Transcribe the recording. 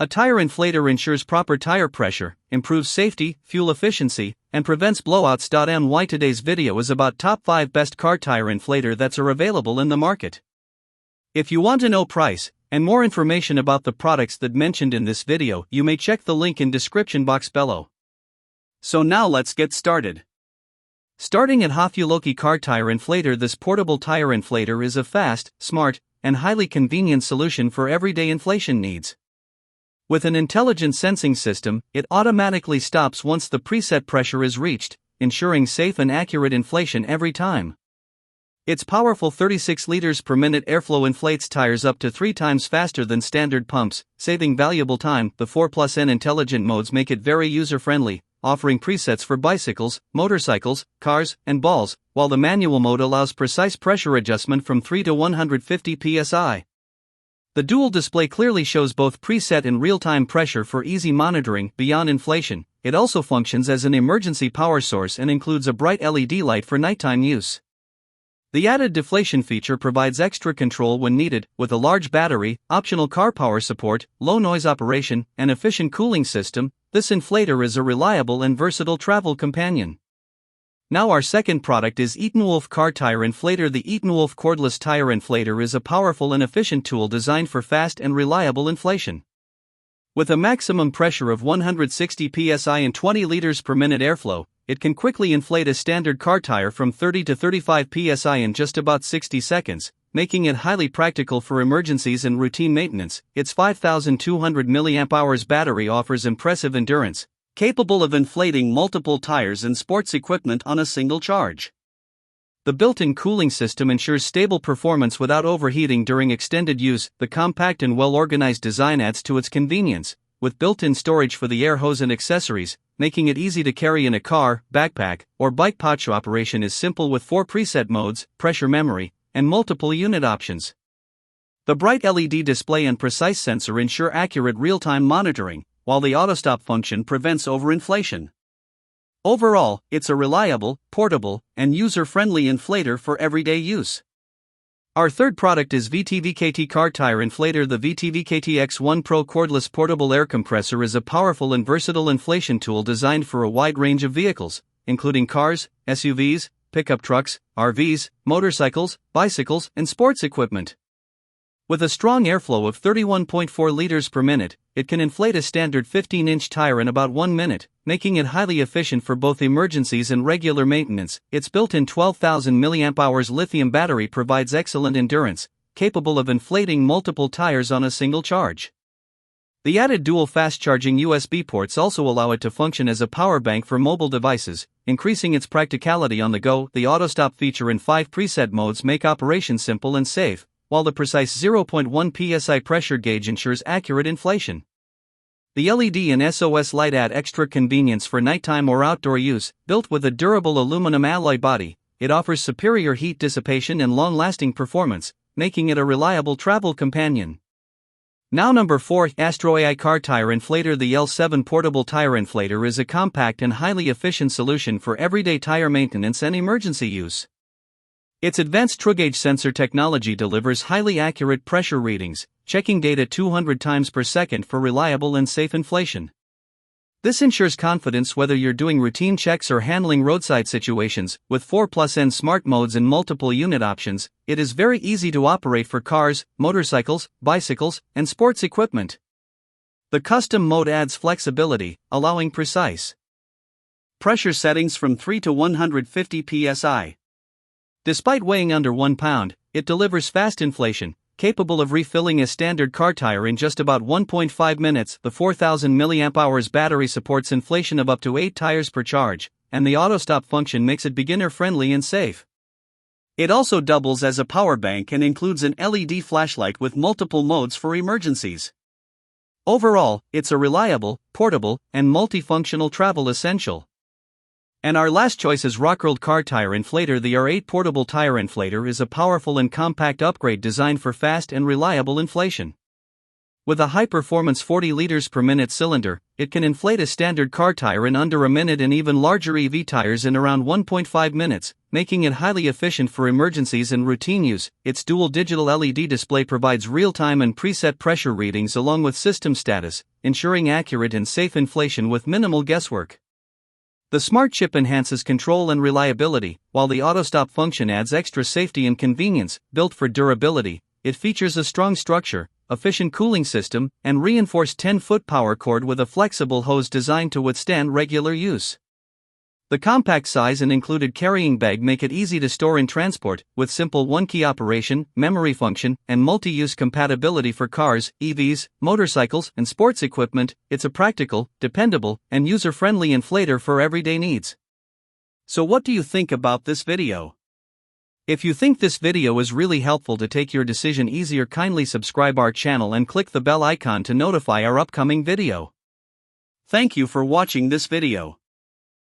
A tire inflator ensures proper tire pressure, improves safety, fuel efficiency, and prevents blowouts. My today's video is about top 5 best car tire inflator that are available in the market. If you want to know price and more information about the products that mentioned in this video, you may check the link in description box below. So now let's get started. Starting at Hafuoki Car Tire Inflator. This portable tire inflator is a fast, smart, and highly convenient solution for everyday inflation needs. With an intelligent sensing system, it automatically stops once the preset pressure is reached, ensuring safe and accurate inflation every time. Its powerful 36 liters per minute airflow inflates tires up to 3 times faster than standard pumps, saving valuable time. The 4+N intelligent modes make it very user-friendly, offering presets for bicycles, motorcycles, cars, and balls, while the manual mode allows precise pressure adjustment from 3 to 150 psi. The dual display clearly shows both preset and real-time pressure for easy monitoring. Beyond inflation, it also functions as an emergency power source and includes a bright LED light for nighttime use. The added deflation feature provides extra control when needed, with a large battery, optional car power support, low noise operation, and efficient cooling system. This inflator is a reliable and versatile travel companion. Now our second product is Eatenwolf Car Tire Inflator. The Eatenwolf cordless tire inflator is a powerful and efficient tool designed for fast and reliable inflation. With a maximum pressure of 160 psi and 20 liters per minute airflow, it can quickly inflate a standard car tire from 30 to 35 psi in just about 60 seconds, making it highly practical for emergencies and routine maintenance. Its 5,200 mAh battery offers impressive endurance, capable of inflating multiple tires and sports equipment on a single charge. The built-in cooling system ensures stable performance without overheating during extended use. The compact and well-organized design adds to its convenience, with built-in storage for the air hose and accessories, making it easy to carry in a car, backpack, or bike pouch. Operation is simple with 4 preset modes, pressure memory, and multiple unit options. The bright LED display and precise sensor ensure accurate real-time monitoring, while the auto-stop function prevents overinflation. Overall, it's a reliable, portable, and user-friendly inflator for everyday use. Our third product is VTVKT Car Tire Inflator. The VTVKT X1 Pro cordless portable air compressor is a powerful and versatile inflation tool designed for a wide range of vehicles, including cars, SUVs, pickup trucks, RVs, motorcycles, bicycles, and sports equipment. With a strong airflow of 31.4 liters per minute, it can inflate a standard 15-inch tire in about 1 minute, making it highly efficient for both emergencies and regular maintenance. Its built-in 12,000 mAh lithium battery provides excellent endurance, capable of inflating multiple tires on a single charge. The added dual fast-charging USB ports also allow it to function as a power bank for mobile devices, increasing its practicality on the go. The auto-stop feature and 5 preset modes make operation simple and safe, while the precise 0.1 psi pressure gauge ensures accurate inflation. The LED and SOS light add extra convenience for nighttime or outdoor use. Built with a durable aluminum alloy body, it offers superior heat dissipation and long-lasting performance, making it a reliable travel companion. Now number 4, Astroai Car Tire Inflator. The L7 portable tire inflator is a compact and highly efficient solution for everyday tire maintenance and emergency use. Its advanced TrueGauge sensor technology delivers highly accurate pressure readings, checking data 200 times per second for reliable and safe inflation. This ensures confidence whether you're doing routine checks or handling roadside situations. With 4+N smart modes and multiple unit options, it is very easy to operate for cars, motorcycles, bicycles, and sports equipment. The custom mode adds flexibility, allowing precise pressure settings from 3 to 150 psi. Despite weighing under 1 pound, it delivers fast inflation, capable of refilling a standard car tire in just about 1.5 minutes. The 4,000 mAh battery supports inflation of up to 8 tires per charge, and the auto-stop function makes it beginner-friendly and safe. It also doubles as a power bank and includes an LED flashlight with multiple modes for emergencies. Overall, it's a reliable, portable, and multifunctional travel essential. And our last choice is Rockold Car Tire Inflator. The R8 portable tire inflator is a powerful and compact upgrade designed for fast and reliable inflation. With a high-performance 40 liters per minute cylinder, it can inflate a standard car tire in under a minute and even larger EV tires in around 1.5 minutes, making it highly efficient for emergencies and routine use. Its dual digital LED display provides real-time and preset pressure readings along with system status, ensuring accurate and safe inflation with minimal guesswork. The smart chip enhances control and reliability, while the auto-stop function adds extra safety and convenience. Built for durability, it features a strong structure, efficient cooling system, and reinforced 10-foot power cord with a flexible hose designed to withstand regular use. The compact size and included carrying bag make it easy to store in transport, with simple one-key operation, memory function, and multi-use compatibility for cars, EVs, motorcycles, and sports equipment. It's a practical, dependable, and user-friendly inflator for everyday needs. So what do you think about this video? If you think this video is really helpful to take your decision easier, kindly subscribe our channel and click the bell icon to notify our upcoming video. Thank you for watching this video.